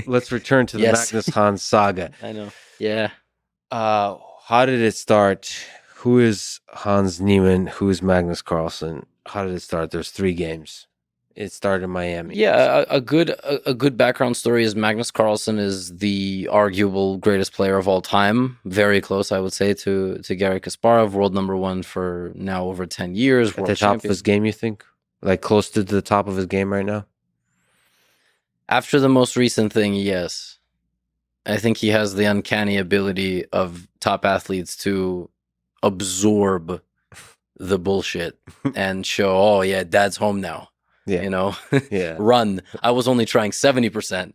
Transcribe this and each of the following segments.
let's return to the Yes. Magnus Hans saga. I know. Yeah. How did it start? Who is Hans Niemann? Who is Magnus Carlsen? How did it start? There's 3 games. It started in Miami. Yeah, a good background story is Magnus Carlsen is the arguable greatest player of all time. Very close, I would say, to Garry Kasparov, world number 1 for now over 10 years. At world the top champion. of his game, you think? Like close to the top of his game right now? After the most recent thing, yes. I think he has the uncanny ability of top athletes to absorb the bullshit and show, oh yeah, dad's home now. Yeah. You know, Yeah. run. I was only trying 70%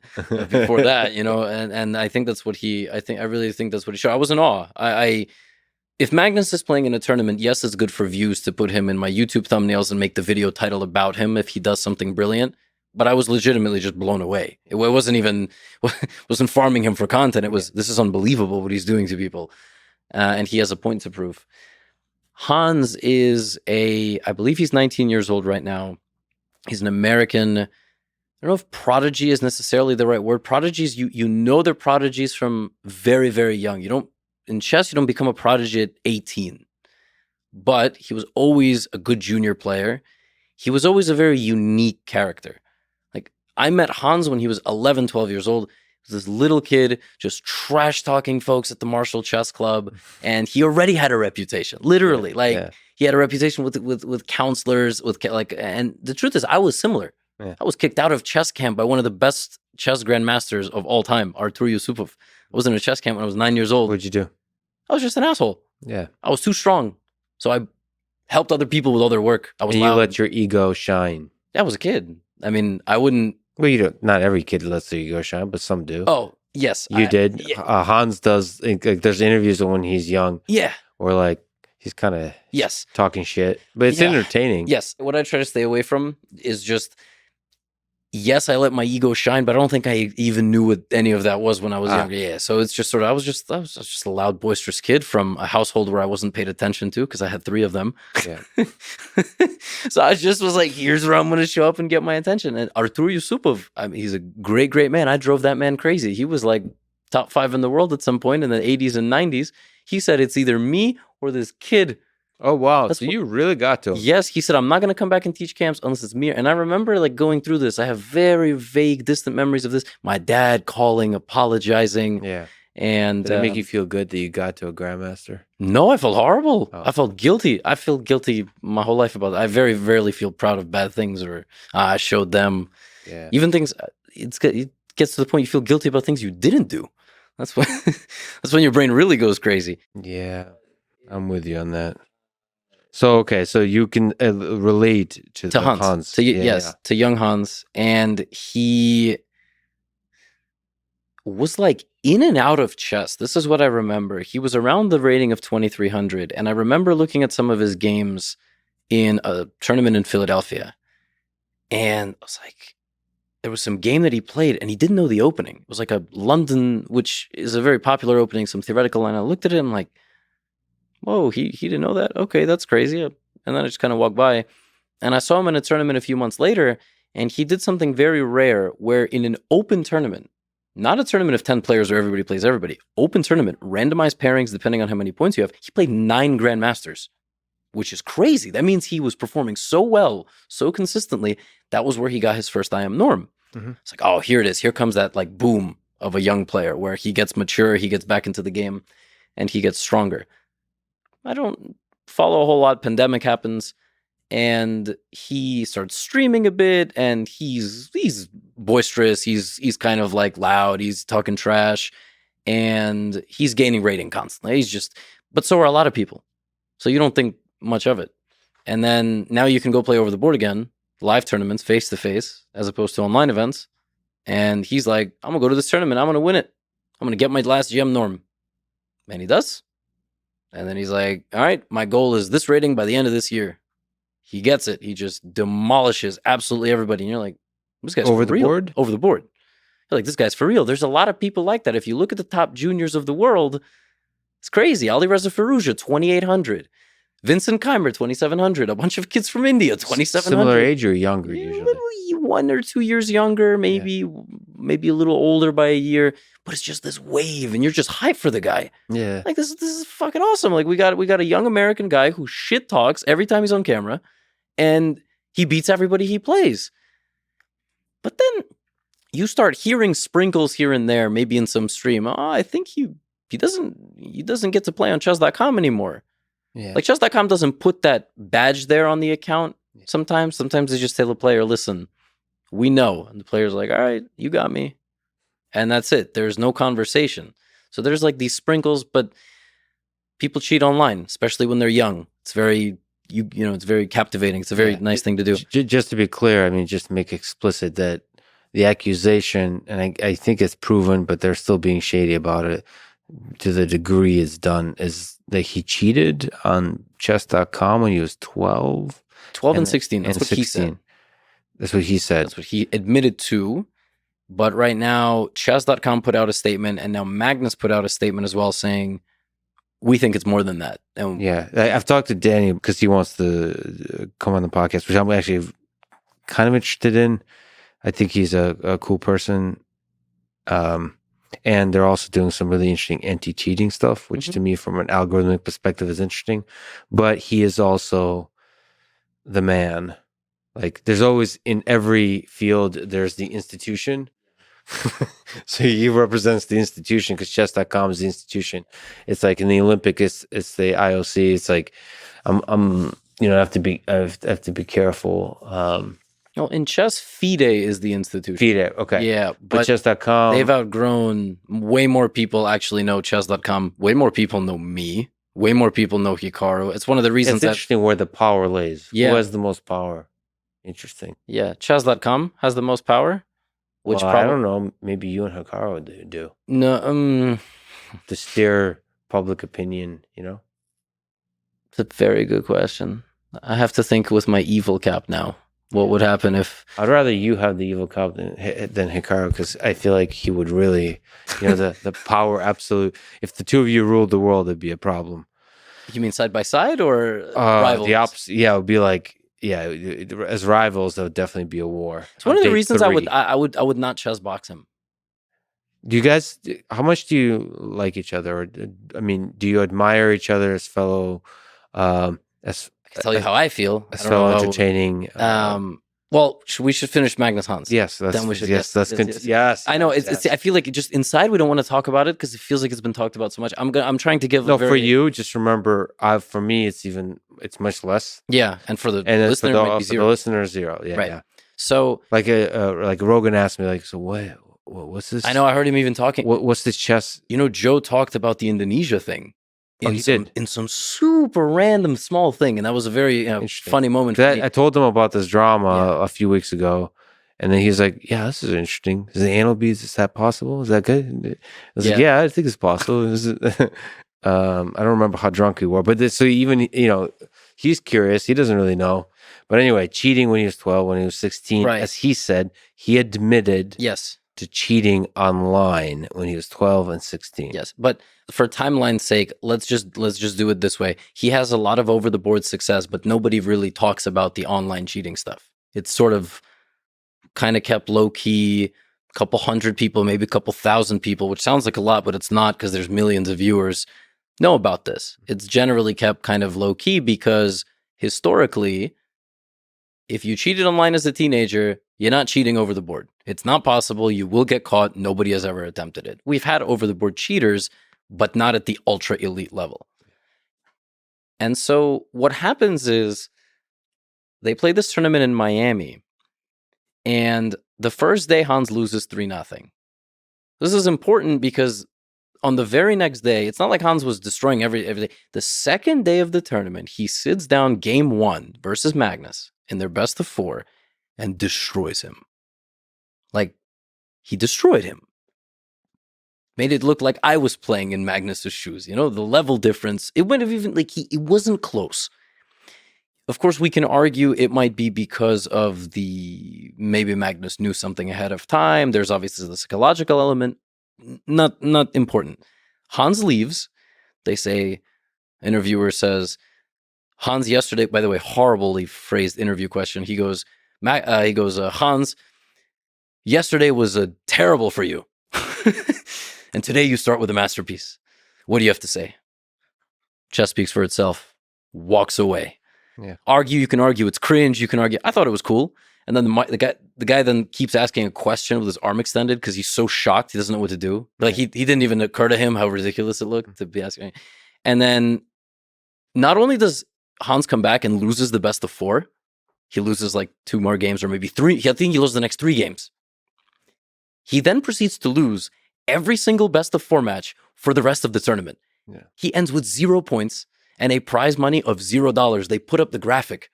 before that, you know, and I think that's what I really think that's what he showed. I was in awe. If Magnus is playing in a tournament, yes, it's good for views to put him in my YouTube thumbnails and make the video title about him if he does something brilliant. But I was legitimately just blown away. It wasn't farming him for content. It was, this is unbelievable what he's doing to people. And he has a point to prove. Hans is I believe he's 19 years old right now. He's an American. I don't know if prodigy is necessarily the right word. Prodigies, you know they're prodigies from very, very young. In chess, you don't become a prodigy at 18. But he was always a good junior player. He was always a very unique character. Like, I met Hans when he was 11, 12 years old. He was this little kid just trash talking folks at the Marshall Chess Club. And he already had a reputation, literally. He had a reputation with counselors, and the truth is, I was similar. Yeah. I was kicked out of chess camp by one of the best chess grandmasters of all time, Artur Yusupov. I was in a chess camp when I was 9 years old. What'd you do? I was just an asshole. Yeah. I was too strong. So I helped other people with all their work. I was and loud. You let your ego shine. Yeah, I was a kid. I mean, I wouldn't... Well, you don't. Not every kid lets their ego shine, but some do. Oh, yes. You did. Yeah. Hans does. Like, there's interviews of when he's young. Yeah. Or like he's kind of talking shit, but it's entertaining. Yes. What I try to stay away from is just, yes, I let my ego shine, but I don't think I even knew what any of that was when I was younger. Yeah. So it's just sort of, I was just a loud, boisterous kid from a household where I wasn't paid attention to because I had 3 of them. Yeah. So I just was like, here's where I'm going to show up and get my attention. And Artur Yusupov, I mean, he's a great, great man. I drove that man crazy. He was like top 5 in the world at some point in the 80s and 90s. He said, it's either me or this kid. Oh, wow. So you really got to him. Yes. He said, I'm not going to come back and teach camps unless it's me. And I remember like going through this. I have very vague, distant memories of this. My dad calling, apologizing. Yeah. And did it make you feel good that you got to a grandmaster? No, I felt horrible. I felt guilty. I feel guilty my whole life about it. I very rarely feel proud of bad things or I showed them. Yeah. Even things, it gets to the point you feel guilty about things you didn't do. That's when your brain really goes crazy. Yeah, I'm with you on that. So, okay, so you can relate to Hans. To young Hans. And he was like in and out of chess. This is what I remember. He was around the rating of 2,300. And I remember looking at some of his games in a tournament in Philadelphia. And I was like, there was some game that he played and he didn't know the opening. It was like a London, which is a very popular opening, some theoretical line. I looked at it and I'm like, whoa, he didn't know that? Okay, that's crazy. And then I just kind of walked by. And I saw him in a tournament a few months later, and he did something very rare where in an open tournament, not a tournament of 10 players where everybody plays everybody, open tournament, randomized pairings depending on how many points you have, he played 9 grandmasters, which is crazy. That means he was performing so well, so consistently. That was where he got his first IM norm. Mm-hmm. It's like, oh, here it is. Here comes that like boom of a young player where he gets mature, he gets back into the game, and he gets stronger. I don't follow a whole lot. Pandemic happens, and he starts streaming a bit, and he's boisterous. He's kind of like loud. He's talking trash, and he's gaining rating constantly. But so are a lot of people. So you don't think much of it. And then now you can go play over the board again, live tournaments, face to face, as opposed to online events. And he's like, I'm gonna go to this tournament. I'm gonna win it. I'm gonna get my last GM norm. And he does. And then he's like, all right, my goal is this rating by the end of this year. He gets it. He just demolishes absolutely everybody. And you're like, this guy's over for the real. board? Over the board. You're like, this guy's for real. There's a lot of people like that. If you look at the top juniors of the world, it's crazy. Ali Reza Firouzja, 2,800. Vincent Keimer, 2,700. A bunch of kids from India, 2,700. Similar age or younger usually? 1 or 2 years younger, maybe maybe a little older by a year, but it's just this wave, and you're just hyped for the guy. Yeah. Like this is fucking awesome. Like we got a young American guy who shit talks every time he's on camera, and he beats everybody he plays. But then you start hearing sprinkles here and there, maybe in some stream. Oh, I think he doesn't get to play on chess.com anymore. Yeah. Like chess.com doesn't put that badge there on the account sometimes. Sometimes they just tell the player, listen, we know. And the player's like, all right, you got me. And that's it. There's no conversation. So there's like these sprinkles, but people cheat online, especially when they're young. It's very, it's very captivating. It's a very nice thing to do. Just to be clear, I mean, just to make explicit that the accusation, and I think it's proven, but they're still being shady about it to the degree it's done, is that he cheated on chess.com when he was 12. 12 and 16. That's what 16. he said. That's what he said. That's what he admitted to. But right now, chess.com put out a statement, and now Magnus put out a statement as well saying, we think it's more than that. And yeah, I've talked to Danny because he wants to come on the podcast, which I'm actually kind of interested in. I think he's a cool person. And they're also doing some really interesting anti-cheating stuff, which to me, from an algorithmic perspective, is interesting. But he is also the man. Like, there's always, in every field, there's the institution. So he represents the institution because chess.com is the institution. It's like in the Olympic, it's the IOC. It's like I have to be careful. Well, in chess, FIDE is the institution. FIDE, okay. Yeah, but chess.com, they've outgrown. Way more people actually know chess.com. Way more people know me. Way more people know Hikaru. It's one of the reasons it's interesting where the power lays. Yeah. Who has the most power? Interesting. Yeah, chess.com has the most power. Which I don't know. Maybe you and Hikaru do. No, to steer public opinion, It's a very good question. I have to think with my evil cap now. What would happen if... I'd rather you have the evil cap than Hikaru, because I feel like he would really, the power absolute. If the two of you ruled the world, it'd be a problem. You mean side by side or rivals? The opposite. Yeah, it would be like, as rivals, there would definitely be a war. It's one of the reasons I would not chess box him. Do you guys? How much do you like each other? Or, I mean, do you admire each other as fellow? As I can tell you how I feel. As fellow entertaining. Well, we should finish Magnus Hans. Yes, then we should. Yes. I know. It's. I feel like just inside we don't want to talk about it because it feels like it's been talked about so much. I'm trying to give. For you, just remember. For me, it's much less. Yeah, and for the listener, it might be zero. For the listener, zero. Yeah, right. Yeah. So, like Rogan asked me, like, so what's this? I know. I heard him even talking. What's this chess? Joe talked about the Indonesia thing. He did in some super random small thing, and that was a very funny moment. For me. I told him about this drama a few weeks ago, and then he's like, "Yeah, this is interesting. Is the anal beads? Is that possible? Is that good?" I was like, "Yeah, I think it's possible." I don't remember how drunk we were, but so even he's curious. He doesn't really know. But anyway, cheating when he was 12, when he was 16, as he said, he admitted to cheating online when he was 12 and 16. Yes, but for timeline's sake, let's just do it this way. He has a lot of over the board success, but nobody really talks about the online cheating stuff. It's sort of kind of kept low key. A couple hundred people, maybe a couple thousand people, which sounds like a lot, but it's not because there's millions of viewers know about this. It's generally kept kind of low key because historically, if you cheated online as a teenager, you're not cheating over the board. It's not possible. You will get caught. Nobody has ever attempted it. We've had over the board cheaters, but not at the ultra elite level. And so what happens is they play this tournament in Miami, and the first day Hans loses 3-0. This is important because on the very next day, it's not like Hans was destroying every day. The second day of the tournament, he sits down game 1 versus Magnus in their best of 4 and destroys him. Like, he destroyed him. Made it look like I was playing in Magnus's shoes. The level difference. It wouldn't have even, it wasn't close. Of course, we can argue it might be because of maybe Magnus knew something ahead of time. There's obviously the psychological element. Not important. Hans leaves. They say, interviewer says, Hans yesterday, by the way, horribly phrased interview question. He goes, Hans, Yesterday was terrible for you. And today you start with a masterpiece. What do you have to say? Chess speaks for itself. Walks away. Yeah. Argue, you can argue. It's cringe. You can argue. I thought it was cool. And then the guy then keeps asking a question with his arm extended because he's so shocked he doesn't know what to do. Like he didn't even occur to him how ridiculous it looked to be asking. And then not only does Hans come back and loses the best of 4, he loses like 2 more games or maybe 3. I think he loses the next 3 games. He then proceeds to lose every single best of 4 match for the rest of the tournament. Yeah. He ends with 0 points and a prize money of $0. They put up the graphic.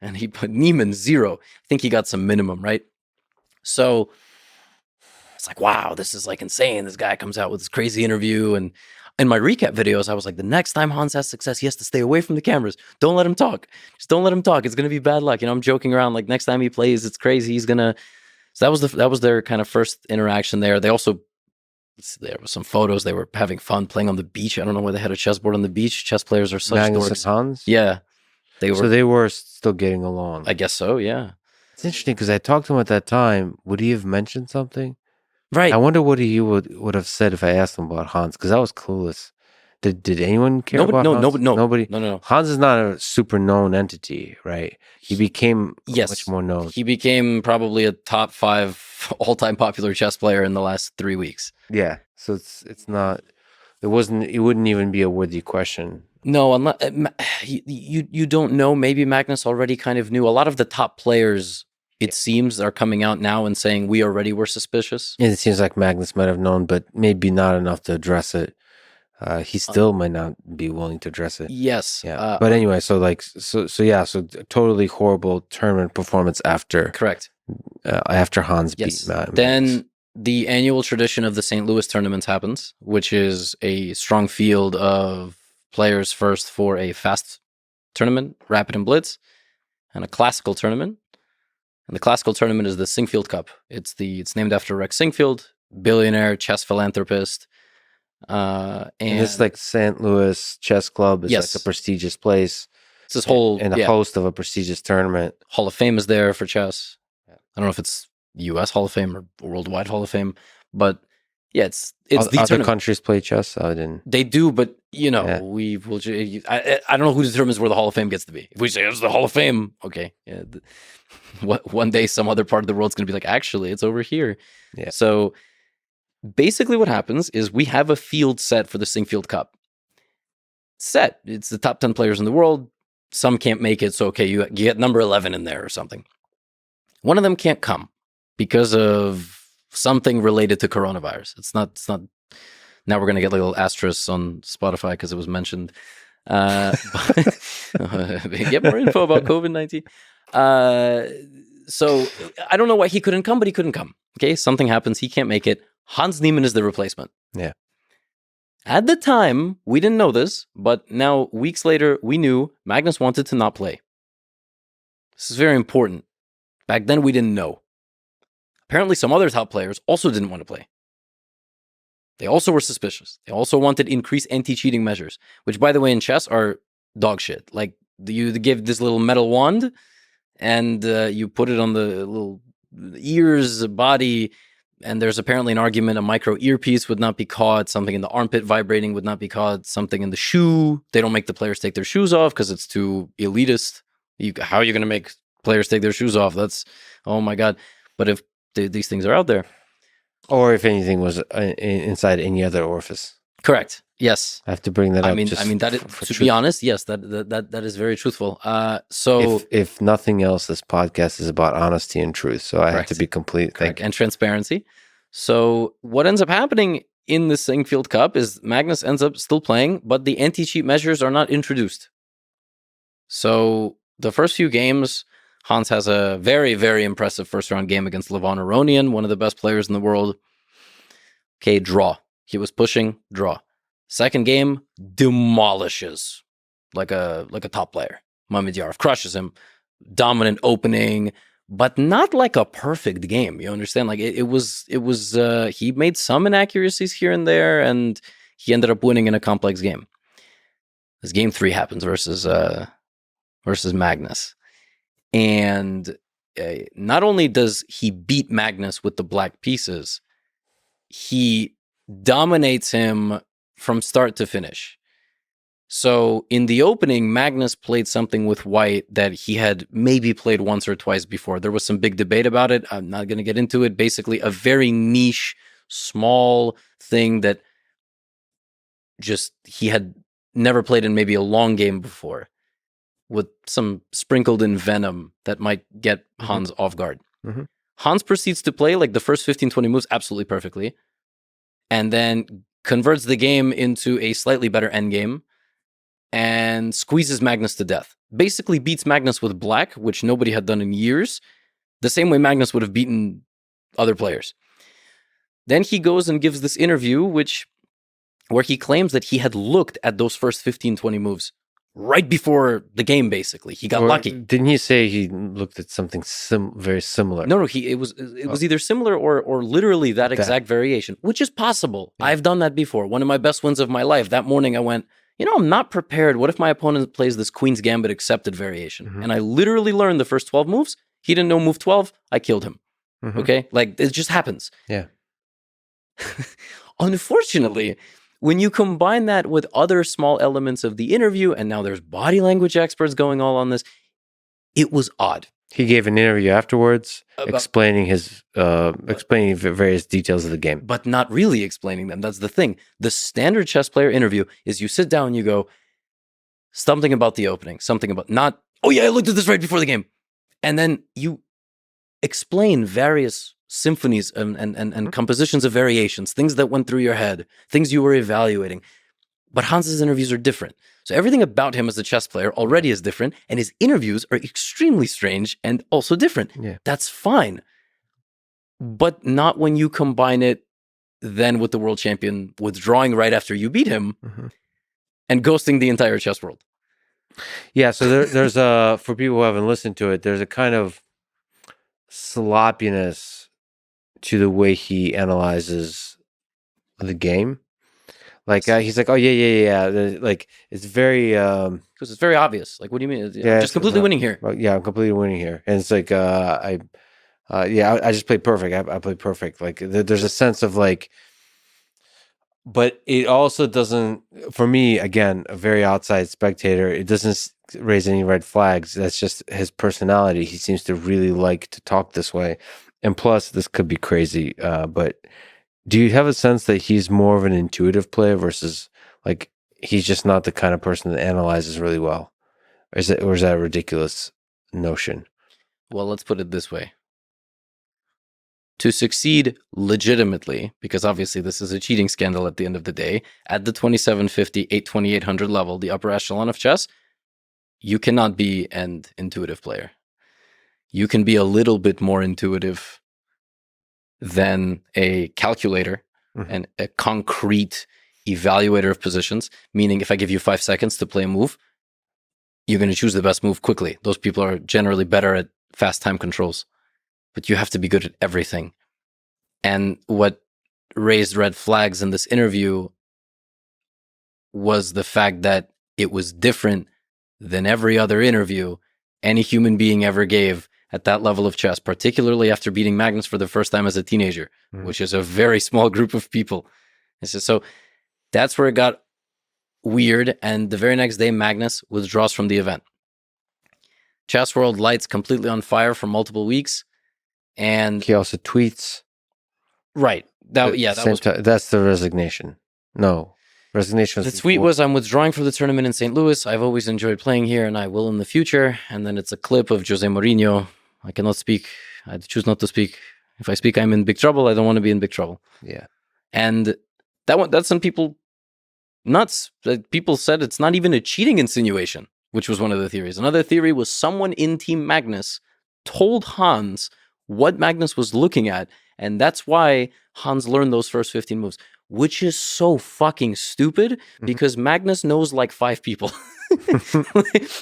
And he put Neiman 0. I think he got some minimum, right? So it's like, wow, this is like insane. This guy comes out with this crazy interview. And in my recap videos, I was like, the next time Hans has success, he has to stay away from the cameras. Don't let him talk. Just don't let him talk. It's going to be bad luck. I'm joking around. Like next time he plays, it's crazy. He's going to... So that was their kind of first interaction there. They also... There were some photos. They were having fun playing on the beach. I don't know why they had a chessboard on the beach. Chess players are such Magnus dorks. and Hans? Yeah. So they were still getting along. I guess so, yeah. It's interesting because I talked to him at that time. Would he have mentioned something? Right. I wonder what he would have said if I asked him about Hans, because I was clueless. Did anyone care about Hans? Nobody. No. Hans is not a super known entity, right? He became much more known. He became probably a top 5 all-time popular chess player in the last 3 weeks. Yeah. So it's not. It wouldn't even be a worthy question. No, unless you don't know. Maybe Magnus already kind of knew. A lot of the top players, it seems, are coming out now and saying we already were suspicious. It seems like Magnus might have known, but maybe not enough to address it. He still might not be willing to address it. Yes. Yeah. But anyway, so totally horrible tournament performance after. Correct. After Hans beat Magnus. Then the annual tradition of the St. Louis tournaments happens, which is a strong field of players first for a fast tournament, rapid and blitz, and a classical tournament. And the classical tournament is the Sinquefield Cup. It's named after Rex Sinquefield, billionaire chess philanthropist. And it's like St. Louis Chess Club is like a prestigious place. It's this whole and a host of a prestigious tournament. Hall of Fame is there for chess. I don't know if it's U.S. Hall of Fame or Worldwide Hall of Fame, but yeah, it's the other tournament. Countries play chess. They do, but we will. I don't know who determines where the Hall of Fame gets to be. If we say it's the Hall of Fame, okay, yeah. One day, some other part of the world's going to be like, actually, it's over here. Yeah. So basically, what happens is we have a field set for the Sinquefield Cup. It's the top 10 players in the world. Some can't make it, so okay, you get number 11 in there or something. One of them can't come because of something related to coronavirus. It's not. Now we're going to get little asterisks on Spotify because it was mentioned. Get more info about COVID-19. So I don't know why he couldn't come, but he couldn't come. Okay, something happens. He can't make it. Hans Niemann is the replacement. Yeah. At the time, we didn't know this, but now weeks later, we knew Magnus wanted to not play. This is very important. Back then, we didn't know. Apparently, some other top players also didn't want to play. They also were suspicious. They also wanted increased anti-cheating measures, which, by the way, in chess are dog shit. Like, you give this little metal wand, and you put it on the little ears, body, and there's apparently an argument a micro earpiece would not be caught, something in the armpit vibrating would not be caught, something in the shoe. They don't make the players take their shoes off because it's too elitist. How are you going to make players take their shoes off? That's, oh my God. But if these things are out there. Or if anything was inside any other orifice. Correct. Yes. I have to bring that up. To be honest, yes, that is very truthful. So if nothing else, this podcast is about honesty and truth. So I have to be complete. And transparency. So what ends up happening in the Sinquefield Cup is Magnus ends up still playing, but the anti-cheat measures are not introduced. So the first few games, Hans has a very, very impressive first-round game against Levon Aronian, one of the best players in the world. Okay, draw. He was pushing, draw. Second game, demolishes like a top player. Mamedyarov crushes him. Dominant opening, but not like a perfect game. You understand? Like it was. He made some inaccuracies here and there, and he ended up winning in a complex game. This game 3 happens versus Magnus. And not only does he beat Magnus with the black pieces, he dominates him from start to finish. So in the opening, Magnus played something with white that he had maybe played once or twice before. There was some big debate about it. I'm not going to get into it. Basically, a very niche, small thing that just he had never played in maybe a long game before, with some sprinkled in venom that might get Hans off guard. Mm-hmm. Hans proceeds to play like the first 15, 20 moves absolutely perfectly, and then converts the game into a slightly better endgame and squeezes Magnus to death. Basically beats Magnus with black, which nobody had done in years, the same way Magnus would have beaten other players. Then he goes and gives this interview, where he claims that he had looked at those first 15, 20 moves right before the game, basically. He got lucky. Didn't he say he looked at something very similar? No, it was either similar or literally that exact variation, which is possible. Yeah. I've done that before. One of my best wins of my life. That morning I went, I'm not prepared. What if my opponent plays this Queen's Gambit accepted variation? Mm-hmm. And I literally learned the first 12 moves. He didn't know move 12. I killed him. Mm-hmm. Okay? Like, it just happens. Yeah. Unfortunately, when you combine that with other small elements of the interview, and now there's body language experts going all on this, it was odd. He gave an interview afterwards explaining explaining various details of the game. But not really explaining them. That's the thing. The standard chess player interview is you sit down and you go, something about the opening, something about not, oh yeah, I looked at this right before the game. And then you explain various symphonies and compositions of variations, things that went through your head, things you were evaluating. But Hans's interviews are different. So everything about him as a chess player already is different, and his interviews are extremely strange and also different. Yeah. That's fine. But not when you combine it then with the world champion withdrawing right after you beat him and ghosting the entire chess world. Yeah, so there's a, for people who haven't listened to it, there's a kind of sloppiness to the way he analyzes the game. Like he's like, oh yeah. Like it's very because it's very obvious. Like, what do you mean? Yeah, I'm just completely winning here. Yeah, I'm completely winning here, and it's like I just played perfect. I played perfect. Like there's a sense of like, but it also doesn't. For me, again, a very outside spectator, it doesn't raise any red flags. That's just his personality. He seems to really like to talk this way, and plus, this could be crazy, but. Do you have a sense that he's more of an intuitive player versus like he's just not the kind of person that analyzes really well? Or is that a ridiculous notion? Well, let's put it this way. To succeed legitimately, because obviously this is a cheating scandal at the end of the day, at the 2750, 2800 level, the upper echelon of chess, you cannot be an intuitive player. You can be a little bit more intuitive than a calculator and a concrete evaluator of positions, meaning if I give you 5 seconds to play a move, you're going to choose the best move quickly. Those people are generally better at fast time controls, but you have to be good at everything. And what raised red flags in this interview was the fact that it was different than every other interview any human being ever gave at that level of chess, particularly after beating Magnus for the first time as a teenager, which is a very small group of people. So that's where it got weird. And the very next day, Magnus withdraws from the event. Chess world lights completely on fire for multiple weeks. And he also tweets. Right. That's the resignation. No. Resignation. The tweet was, I'm withdrawing from the tournament in St. Louis. I've always enjoyed playing here and I will in the future. And then it's a clip of Jose Mourinho. I cannot speak. I choose not to speak. If I speak, I'm in big trouble. I don't want to be in big trouble. Yeah. And that's some people nuts. People said it's not even a cheating insinuation, which was one of the theories. Another theory was someone in Team Magnus told Hans what Magnus was looking at. And that's why Hans learned those first 15 moves, which is so fucking stupid because Magnus knows like 5 people.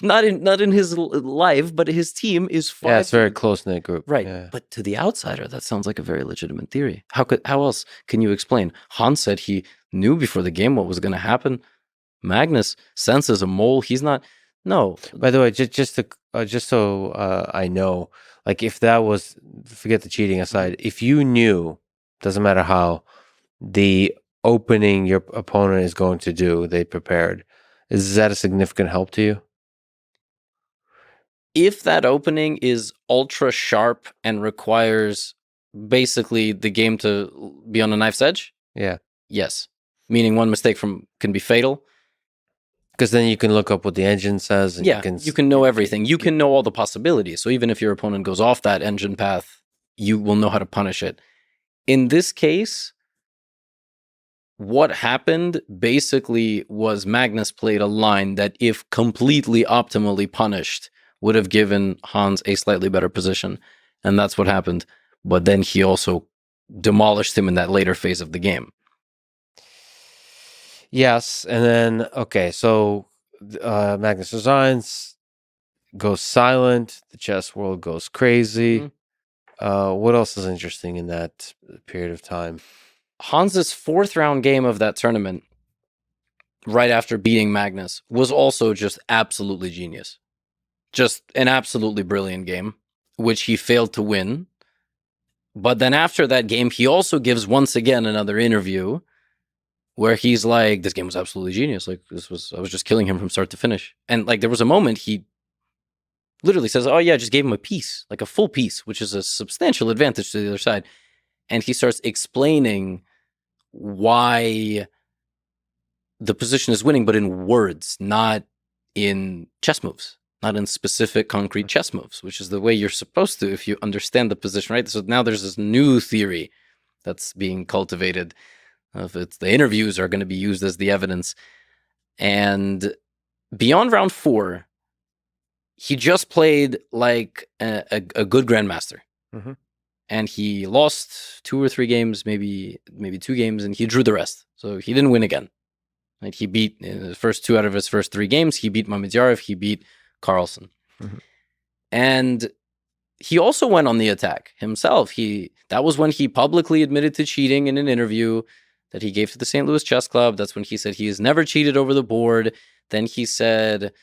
not in his life, but his team is 5. Yeah, it's a very close-knit group. Right. Yeah. But to the outsider, that sounds like a very legitimate theory. How else can you explain? Hans said he knew before the game what was going to happen. Magnus senses a mole. He's not. No. By the way, just to just so I know, like if that was, forget the cheating aside, if you knew, doesn't matter how, the opening your opponent is going to do, they prepared, is that a significant help to you? If that opening is ultra sharp and requires basically the game to be on a knife's edge, Yeah. yes. Meaning one mistake can be fatal. Because then you can look up what the engine says, and you can know everything. You can know all the possibilities. So even if your opponent goes off that engine path, you will know how to punish it. In this case, what happened basically was Magnus played a line that, if completely optimally punished, would have given Hans a slightly better position. And that's what happened. But then he also demolished him in that later phase of the game. Yes, and then okay, so Magnus resigns, goes silent. The chess world goes crazy. What else is interesting in that period of time? Hans's fourth round game of that tournament, right after beating Magnus, was also just absolutely genius. Just an absolutely brilliant game, which he failed to win. But then after that game, he also gives once again another interview where he's like, this game was absolutely genius. Like, I was just killing him from start to finish. And like, there was a moment he literally says, oh yeah, I just gave him a piece, like a full piece, which is a substantial advantage to the other side. And he starts explaining why the position is winning, but in words, not in chess moves, not in specific concrete chess moves, which is the way you're supposed to if you understand the position, right? So now there's this new theory that's being cultivated. If it's the interviews are going to be used as the evidence. And beyond round 4, he just played like a good grandmaster. Mm-hmm. And he lost 2 or 3 games, maybe 2 games, and he drew the rest. So he didn't win again. Like he beat the first 2 out of his first 3 games. He beat Mamedyarov. He beat Carlsen. Mm-hmm. And he also went on the attack himself. That was when he publicly admitted to cheating in an interview that he gave to the St. Louis Chess Club. That's when he said he has never cheated over the board. Then he said,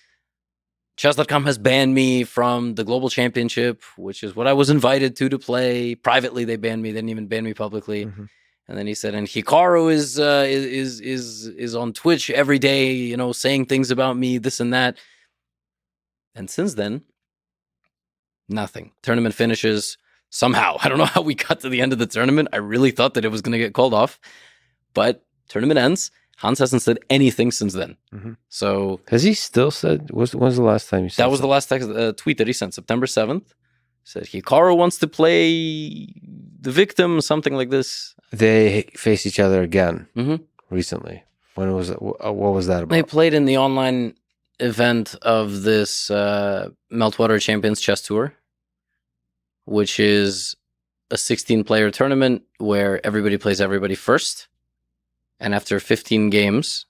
Chess.com has banned me from the Global Championship, which is what I was invited to play. Privately, they banned me. They didn't even ban me publicly. Mm-hmm. And then he said, and Hikaru is on Twitch every day, saying things about me, this and that. And since then, nothing. Tournament finishes somehow. I don't know how we got to the end of the tournament. I really thought that it was going to get called off. But tournament ends. Hans hasn't said anything since then. Mm-hmm. So has he still said? When's the last time he said? That was the last tweet that he sent, September 7th. Said Hikaru wants to play the victim, something like this. They face each other again recently. When was it? What was that about? They played in the online event of this Meltwater Champions Chess Tour, which is a 16-player tournament where everybody plays everybody first. And after 15 games,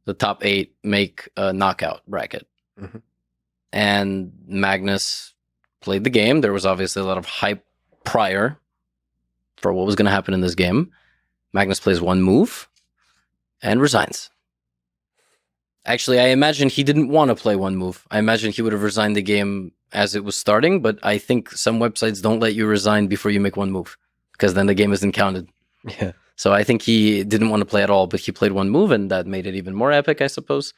the top 8 make a knockout bracket. Mm-hmm. And Magnus played the game. There was obviously a lot of hype prior for what was going to happen in this game. Magnus plays one move and resigns. Actually, I imagine he didn't want to play one move. I imagine he would have resigned the game as it was starting, but I think some websites don't let you resign before you make one move, because then the game isn't counted. Yeah. So I think he didn't want to play at all, but he played one move, and that made it even more epic, I suppose.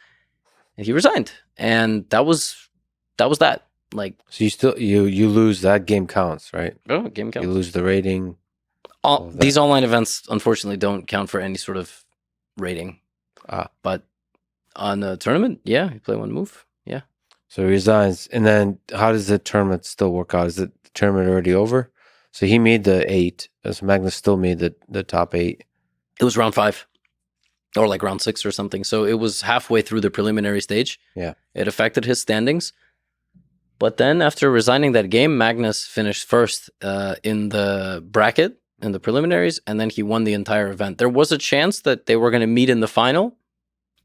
And he resigned, and that was that. Like, so you still you lose, that game counts, right? Oh, game counts. You lose the rating. These online events, unfortunately, don't count for any sort of rating. But on a tournament, yeah, he played one move. Yeah. So he resigns, and then how does the tournament still work out? Is the tournament already over? So he made the 8. So Magnus still made the top 8. It was round 5, or like round 6 or something. So it was halfway through the preliminary stage. Yeah. It affected his standings. But then after resigning that game, Magnus finished first in the bracket, in the preliminaries, and then he won the entire event. There was a chance that they were going to meet in the final,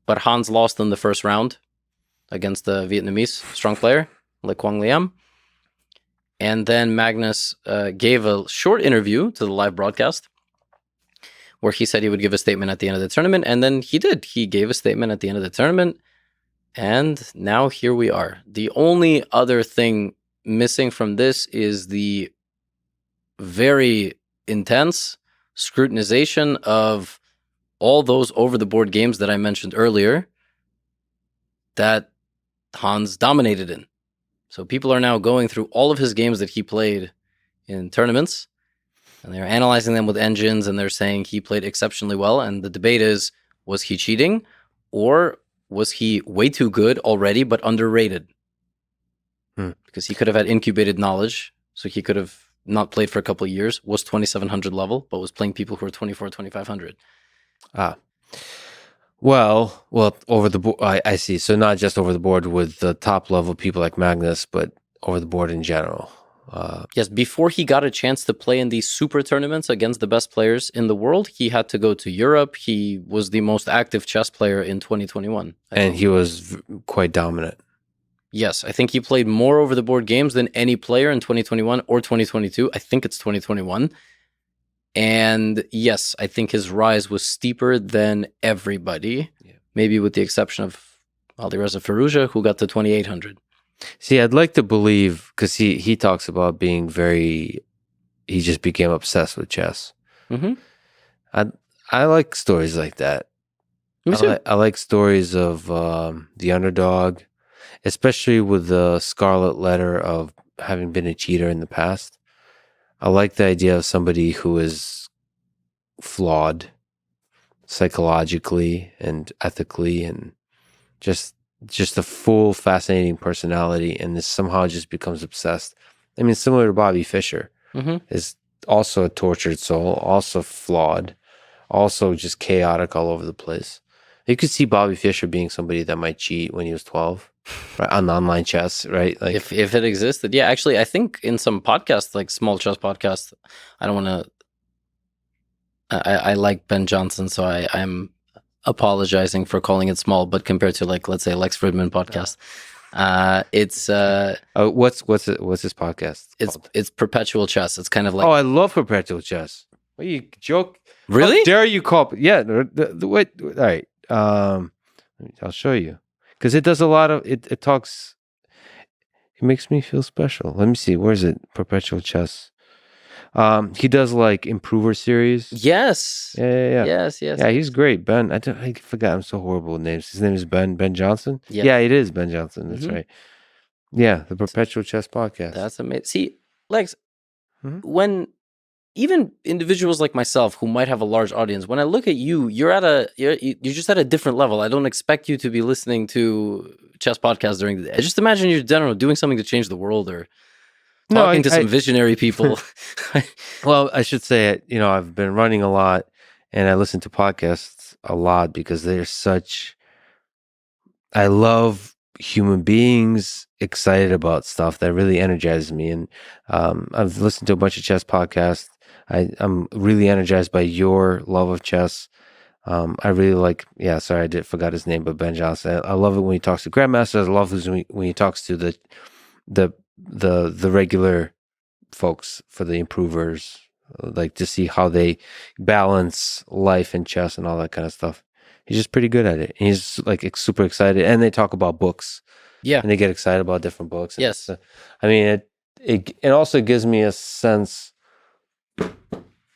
but Hans lost in the first round against the Vietnamese strong player, Le Quang Liam. And then Magnus gave a short interview to the live broadcast where he said he would give a statement at the end of the tournament. And then he did. He gave a statement at the end of the tournament. And now here we are. The only other thing missing from this is the very intense scrutinization of all those over-the-board games that I mentioned earlier that Hans dominated in. So people are now going through all of his games that he played in tournaments, and they're analyzing them with engines, and they're saying he played exceptionally well. And the debate is, was he cheating, or was he way too good already but underrated? Because he could have had incubated knowledge, so he could have not played for a couple of years, was 2700 level, but was playing people who are 24, 2500. Well, over the board, I see. So not just over the board with the top level people like Magnus, but over the board in general. Yes, before he got a chance to play in these super tournaments against the best players in the world, he had to go to Europe. He was the most active chess player in 2021. And he was quite dominant. Yes, I think he played more over the board games than any player in 2021 or 2022. I think it's 2021. And yes, I think his rise was steeper than everybody, maybe with the exception of Alireza Firouzja, who got to 2800. See, I'd like to believe, because he talks about being he just became obsessed with chess. Mm-hmm. I like stories like that. Me too. I like stories of the underdog, especially with the scarlet letter of having been a cheater in the past. I like the idea of somebody who is flawed psychologically and ethically, and just a full fascinating personality, and this somehow just becomes obsessed. I mean, similar to Bobby Fischer, is also a tortured soul, also flawed, also just chaotic all over the place. You could see Bobby Fischer being somebody that might cheat when he was 12, right, on online chess, right? Like if it existed. Yeah, actually, I think in some podcasts, like small chess podcasts, I don't want to. I like Ben Johnson, so I'm apologizing for calling it small, but compared to, like, let's say Lex Fridman podcast, it's what's his podcast called? It's Perpetual Chess. It's kind of like, I love Perpetual Chess. What, you joke? Really? How dare you call? Yeah. Wait. All right. I'll show you, because it does a lot of it. Talks. It makes me feel special. Let me see. Where is it? Perpetual Chess. He does like improver series. Yes. Yeah. Yes. Yeah, he's great. Ben. I forgot. I'm so horrible with names. His name is Ben Johnson. Yes. Yeah, it is Ben Johnson. That's right. Yeah, the Perpetual Chess podcast. That's amazing. See, Lex, when even individuals like myself who might have a large audience, when I look at you, you're just at a different level. I don't expect you to be listening to chess podcasts during the day. I just imagine you're doing something to change the world, or talking to some visionary people. Well, I should say, I've been running a lot, and I listen to podcasts a lot because I love human beings excited about stuff that really energizes me. And I've listened to a bunch of chess podcasts. I'm really energized by your love of chess. I really like, sorry, forgot his name, but Ben Johnson. I love it when he talks to grandmasters. I love it when he talks to the regular folks, for the improvers, like to see how they balance life and chess and all that kind of stuff. He's just pretty good at it. And he's like super excited, and they talk about books. Yeah, and they get excited about different books. Yes, I mean it also gives me a sense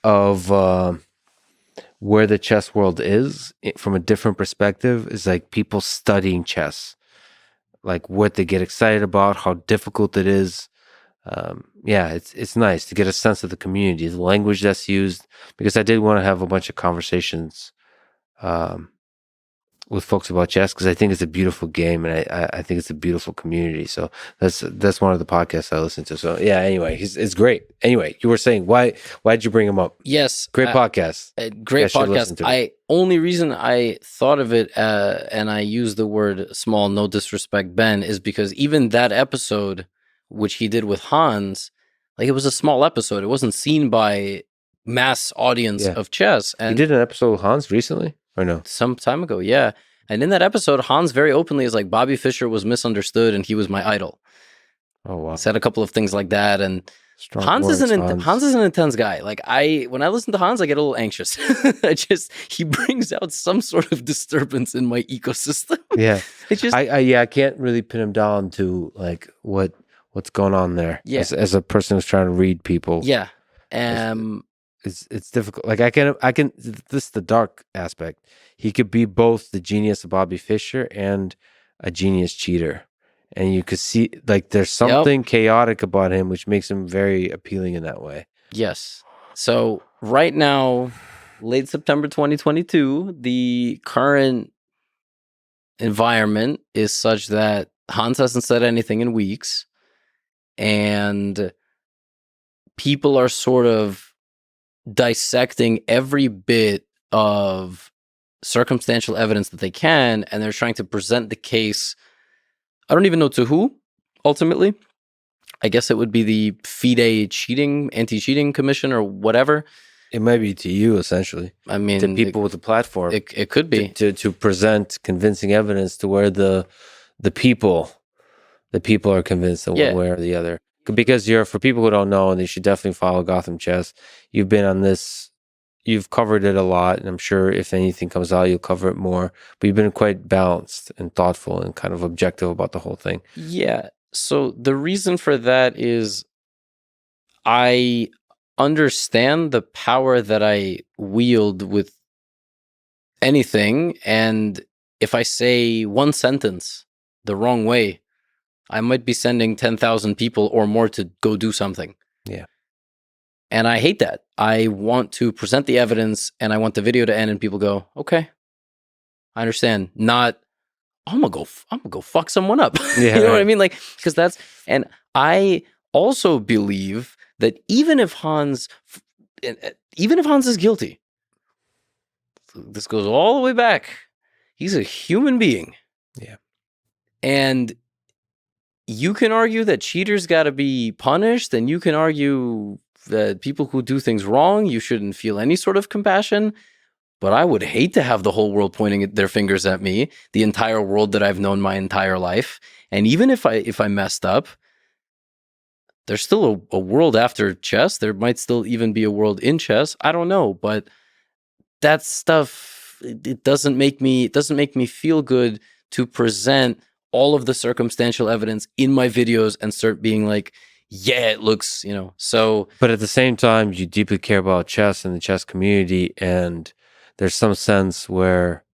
of where the chess world is from a different perspective. Is like people studying chess, like what they get excited about, how difficult it is. It's nice to get a sense of the community, the language that's used, because I did want to have a bunch of conversations with folks about chess, because I think it's a beautiful game, and I think it's a beautiful community. So that's one of the podcasts I listen to. So anyway, it's great. Anyway, you were saying why'd you bring him up? Yes, great podcast. Great podcast. Only reason I thought of it and I used the word small, no disrespect, Ben, is because even that episode, which he did with Hans, like, it was a small episode. It wasn't seen by mass audience of chess. And he did an episode with Hans recently, or no? Some time ago, yeah. And in that episode, Hans very openly is like, Bobby Fischer was misunderstood and he was my idol. Oh, wow. Said a couple of things like that. And Strong Hans words, Hans is an intense guy. Like when I listen to Hans, I get a little anxious. He brings out some sort of disturbance in my ecosystem. Yeah, It's just I can't really pin him down to like what's going on there. Yeah. As a person who's trying to read people. Yeah. It's difficult. Like I can this is the dark aspect. He could be both the genius of Bobby Fischer and a genius cheater. And you could see like there's something chaotic about him which makes him very appealing in that way. Yes. So right now, late September 2022, the current environment is such that Hans hasn't said anything in weeks, and people are sort of dissecting every bit of circumstantial evidence that they can, and they're trying to present the case. I don't even know to who, ultimately. I guess it would be the FIDE anti-cheating commission or whatever. It might be to you, essentially. I mean, to people with the platform. It could be. To present convincing evidence to where the people are convinced of one way or the other. Because for people who don't know, and they should definitely follow GothamChess, you've been on this, you've covered it a lot, and I'm sure if anything comes out, you'll cover it more. But you've been quite balanced and thoughtful and kind of objective about the whole thing. Yeah. So the reason for that is I understand the power that I wield with anything, and if I say one sentence the wrong way, I might be sending 10,000 people or more to go do something. Yeah. And I hate that. I want to present the evidence, and I want the video to end and people go, okay, I understand. Not, I'm gonna go fuck someone up. Yeah, you know what I mean? Like, because and I also believe that even if Hans is guilty, this goes all the way back. He's a human being. Yeah. And you can argue that cheaters got to be punished, and you can argue that people who do things wrong, you shouldn't feel any sort of compassion. But I would hate to have the whole world pointing their fingers at me, the entire world that I've known my entire life. And even if I messed up, there's still a world after chess. There might still even be a world in chess. I don't know, but that stuff, it doesn't make me feel good to present all of the circumstantial evidence in my videos and start being like, yeah, it looks, so. But at the same time, you deeply care about chess and the chess community, and there's some sense where,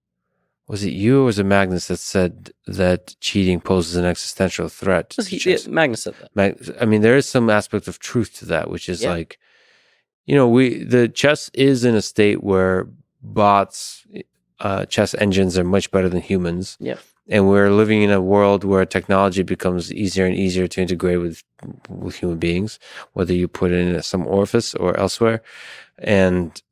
was it you or was it Magnus that said that cheating poses an existential threat? Magnus said that. I mean, there is some aspect of truth to that, which is like, the chess is in a state where bots, chess engines are much better than humans. Yeah. And we're living in a world where technology becomes easier and easier to integrate with human beings, whether you put it in some orifice or elsewhere. And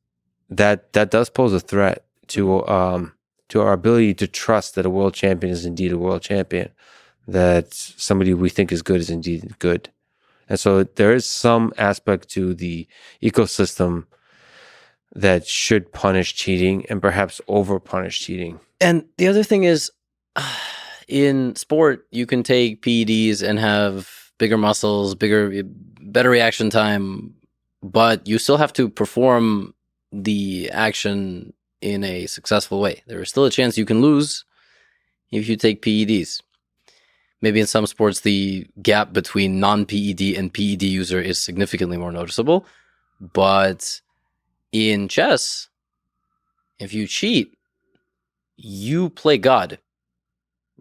that does pose a threat to our ability to trust that a world champion is indeed a world champion, that somebody we think is good is indeed good. And so there is some aspect to the ecosystem that should punish cheating and perhaps over punish cheating. And the other thing is, in sport, you can take PEDs and have bigger muscles, better reaction time, but you still have to perform the action in a successful way. There is still a chance you can lose if you take PEDs. Maybe in some sports, the gap between non-PED and PED user is significantly more noticeable. But in chess, if you cheat, you play God.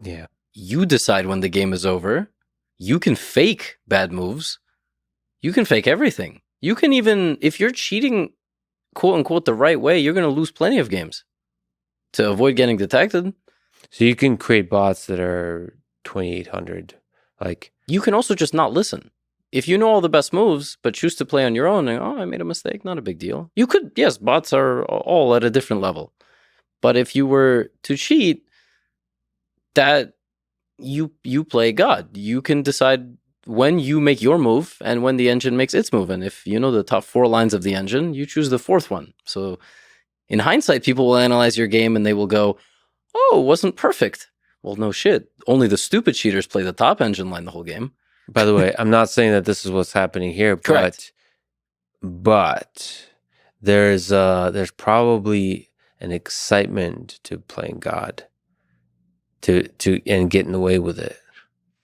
Yeah. You decide when the game is over. You can fake bad moves. You can fake everything. You can even, if you're cheating, quote unquote, the right way, you're going to lose plenty of games to avoid getting detected. So you can create bots that are 2,800. Like, you can also just not listen. If you know all the best moves, but choose to play on your own, and, I made a mistake, not a big deal. You could, yes, bots are all at a different level. But if you were to cheat, that you play God. You can decide when you make your move and when the engine makes its move. And if you know the top 4 lines of the engine, you choose the 4th one. So in hindsight, people will analyze your game and they will go, oh, it wasn't perfect. Well, no shit. Only the stupid cheaters play the top engine line the whole game. By the way, I'm not saying that this is what's happening here, Correct. but there's probably an excitement to playing God, to and getting away with it.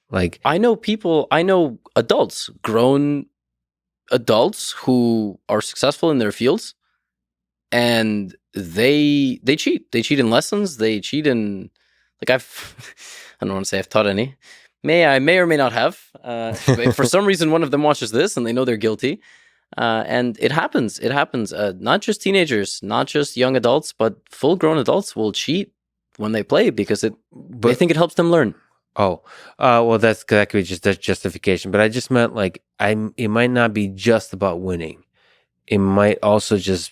Like, I know adults, grown adults who are successful in their fields, and they cheat. They cheat in lessons. They cheat in, like, I don't want to say I've taught any. I may or may not have. For some reason, one of them watches this and they know they're guilty. And it happens. It happens. Not just teenagers, not just young adults, but full-grown adults will cheat when they play because they think it helps them learn. Well, that could be just that justification. But I just meant, like, it might not be just about winning. It might also just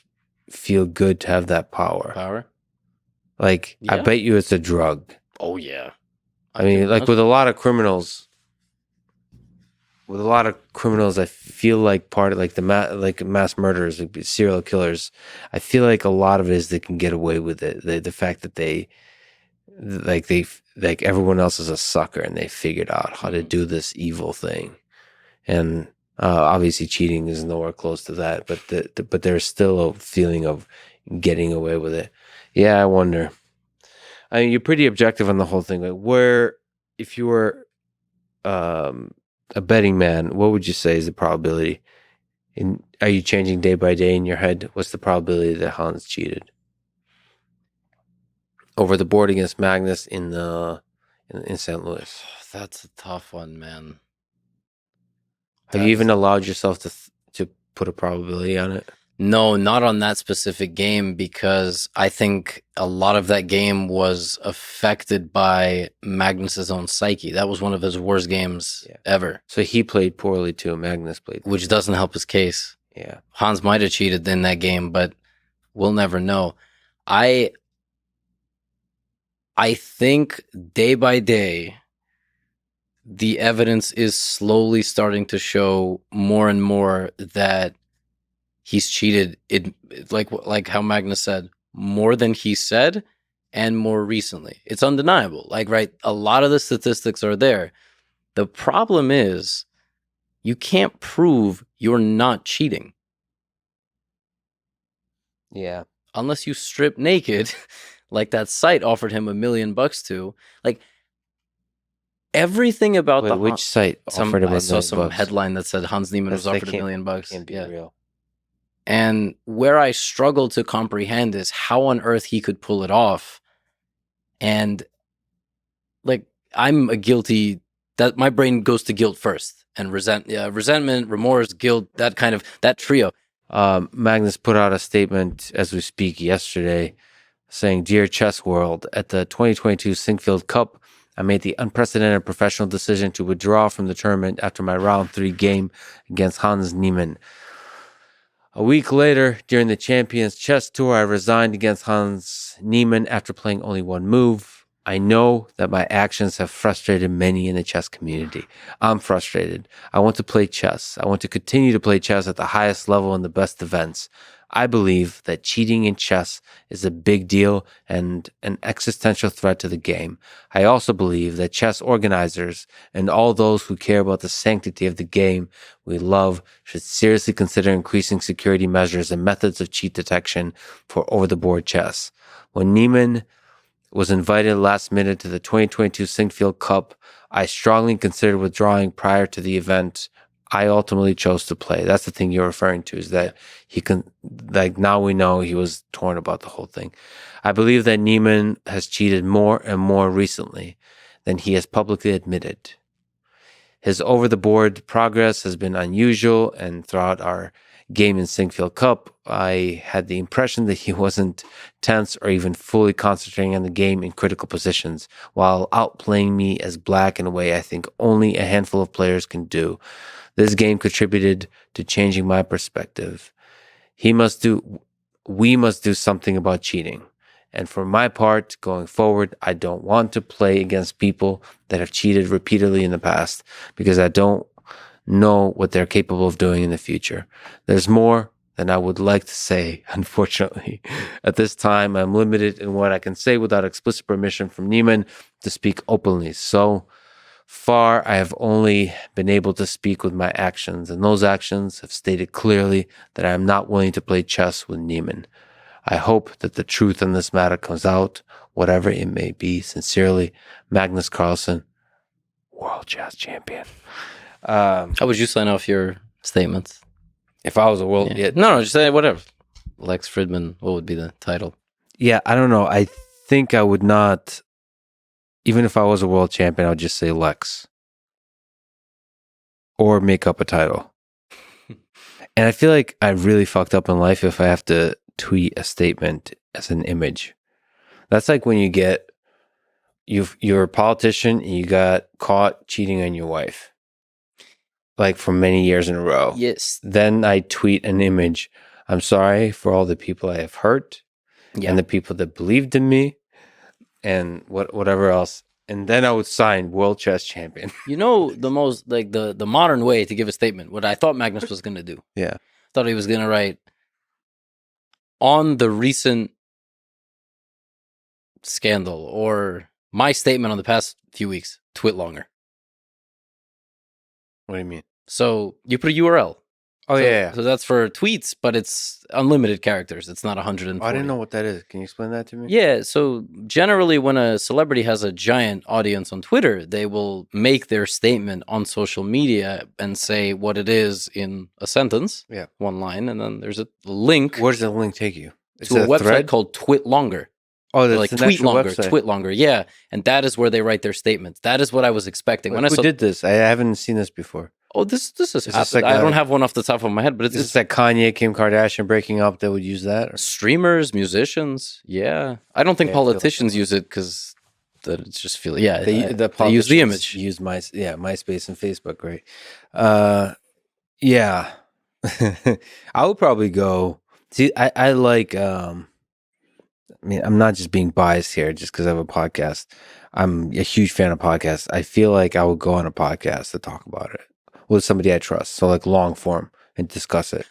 feel good to have that power. Like, Yeah. I bet you it's a drug. Oh yeah. I mean, like, with a lot of criminals, I feel like part of, like, like mass murderers, like serial killers, I feel like a lot of it is they can get away with it. The fact that they everyone else is a sucker and they figured out how to do this evil thing. And obviously cheating is nowhere close to that, but there's still a feeling of getting away with it. Yeah, I wonder. I mean, you're pretty objective on the whole thing. Like, if you were a betting man, what would you say is the probability? Are you changing day by day in your head? What's the probability that Hans cheated over the board against Magnus in St. Louis? That's a tough one, man. Have you even allowed yourself to put a probability on it? No, not on that specific game, because I think a lot of that game was affected by Magnus's own psyche. That was one of his worst games ever. So he played poorly too. Magnus played poorly. Which doesn't help his case. Yeah. Hans might have cheated in that game, but we'll never know. I think day by day, the evidence is slowly starting to show more and more that he's cheated. Like how Magnus said, more than he said, and more recently. It's undeniable. Like, right, a lot of the statistics are there. The problem is you can't prove you're not cheating. Yeah. Unless you strip naked, like that site offered him $1 million to. Like, everything about which site offered him $1 million? I saw some headline that said Hans Niemann was offered $1 million. Can't be real. And where I struggle to comprehend is how on earth he could pull it off. And, like, I'm a guilty, that my brain goes to guilt first, and resentment, remorse, guilt, that trio. Magnus put out a statement as we speak yesterday saying, "Dear Chess World, at the 2022 Sinquefield Cup, I made the unprecedented professional decision to withdraw from the tournament after my round 3 game against Hans Niemann. A week later, during the Champions Chess Tour, I resigned against Hans Neiman after playing only one move. I know that my actions have frustrated many in the chess community. I'm frustrated. I want to play chess. I want to continue to play chess at the highest level in the best events. I believe that cheating in chess is a big deal and an existential threat to the game. I also believe that chess organizers and all those who care about the sanctity of the game we love should seriously consider increasing security measures and methods of cheat detection for over-the-board chess. When Neiman was invited last minute to the 2022 Sinquefield Cup, I strongly considered withdrawing prior to the event. I ultimately chose to play." That's the thing you're referring to, is that he can, like, now we know he was torn about the whole thing. "I believe that Niemann has cheated more and more recently than he has publicly admitted. His over-the-board progress has been unusual, and throughout our game in Sinquefield Cup, I had the impression that he wasn't tense or even fully concentrating on the game in critical positions, while outplaying me as black in a way I think only a handful of players can do. This game contributed to changing my perspective. We must do something about cheating. And for my part, going forward, I don't want to play against people that have cheated repeatedly in the past, because I don't know what they're capable of doing in the future. There's more than I would like to say, unfortunately. At this time, I'm limited in what I can say without explicit permission from Neiman to speak openly. So, far, I have only been able to speak with my actions, and those actions have stated clearly that I am not willing to play chess with Neiman. I hope that the truth in this matter comes out, whatever it may be. Sincerely, Magnus Carlsen, world chess champion. How would you sign off your statements? If I was a world... Yeah. No, just say whatever. Lex Fridman, what would be the title? Yeah, I don't know. I think I would not... Even if I was a world champion, I would just say Lex. Or make up a title. And I feel like I really fucked up in life if I have to tweet a statement as an image. That's like when you're a politician and you got caught cheating on your wife. Like for many years in a row. Yes. Then I tweet an image. I'm sorry for all the people I have hurt. Yeah. And the people that believed in me. And whatever else. And then I would sign world chess champion. You know, the most, like, the modern way to give a statement, what I thought Magnus was going to do. Yeah. Thought he was going to write, on the recent scandal, or my statement on the past few weeks, twit longer. What do you mean? So you put a URL. Oh, so, yeah. So that's for tweets, but it's unlimited characters. It's not 140. I didn't know what that is. Can you explain that to me? Yeah. So generally, when a celebrity has a giant audience on Twitter, they will make their statement on social media and say what it is in a sentence. Yeah. One line. And then there's a link. Where does the link take you? To a website called Twit Longer. Oh, that's like the tweet longer, website. twit longer. Yeah. And that is where they write their statements. That is what I was expecting. Who did this? I haven't seen this before. Oh, this is this like I don't have one off the top of my head, but it's like Kanye, Kim Kardashian breaking up. They would use that. Or? Streamers, musicians, yeah. I don't think politicians use it because that it's just they use the image. Use MySpace and Facebook, right? Yeah. I would probably go. See, I like. I mean, I'm not just being biased here just because I have a podcast. I'm a huge fan of podcasts. I feel like I would go on a podcast to talk about it with somebody I trust. So like long form and discuss it.